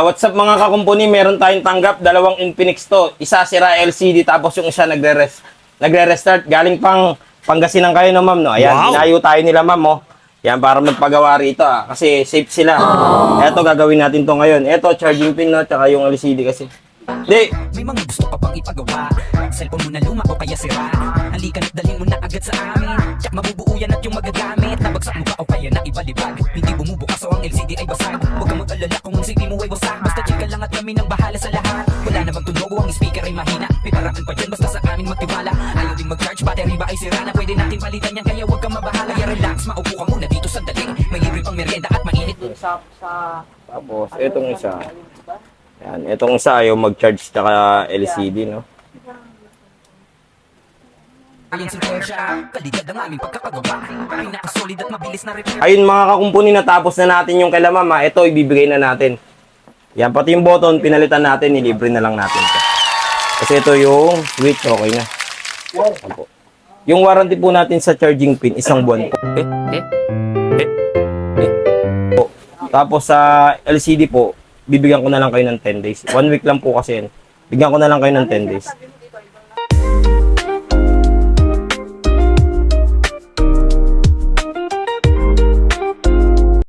What's up mga kakumpuni, meron tayong tanggap, dalawang Infinix to. Isa sira LCD, tapos yung isa nagre-restart. Galing pang Pangasinan kayo no ma'am, no? Ayan, Wow. Dinayo tayo nila ma'am, oh. Yan, para magpagawa rito, kasi safe sila. Eto, gagawin natin to ngayon. Eto, charging pin, no? Tsaka yung LCD kasi. Di, May mga gusto pa bang ipagawa? Cellphone mo na luma o kaya sira? Halika na't dalhin mo na agad sa amin. Tsak mabubuo yan at yung magagamit. Nabagsak mo ba o kaya na ibalibag? Hindi bumubukas o ang LCD ay basag. Huwag kang mag-alala kung ang CD mo ay wasak. Basta check ka lang at kami nang bahala sa lahat. Wala namang tunog o ang speaker ay mahina. May paraan pa dyan basta sa amin magtiwala. Ayaw din mag-charge, battery ba ay sira na? Pwede natin palitan yan kaya huwag kang mabahala. Kaya relax, maupo ka muna dito sandali. May libre pang merienda at mainit. tapos, etong isa. Yan, etong isa, ayaw mag-charge tsaka LCD, no? Ayan si Persha, kalidad ang aming pagkakagawa. Pinaka-solid at mabilis na repair. Ayun mga kakumpuni, natapos na natin yung kay mama. Ito, ibibigay na natin. Yan, pati yung button, pinalitan natin, ilibre na lang natin ito. Kasi ito yung switch, okay na. Yan po. Yung warranty po natin sa charging pin, 1 buwan po. Po. Tapos sa LCD po, bibigyan ko na lang kayo ng 10 days. 1 week lang po kasi yan. Bigyan ko na lang kayo ng 10 days.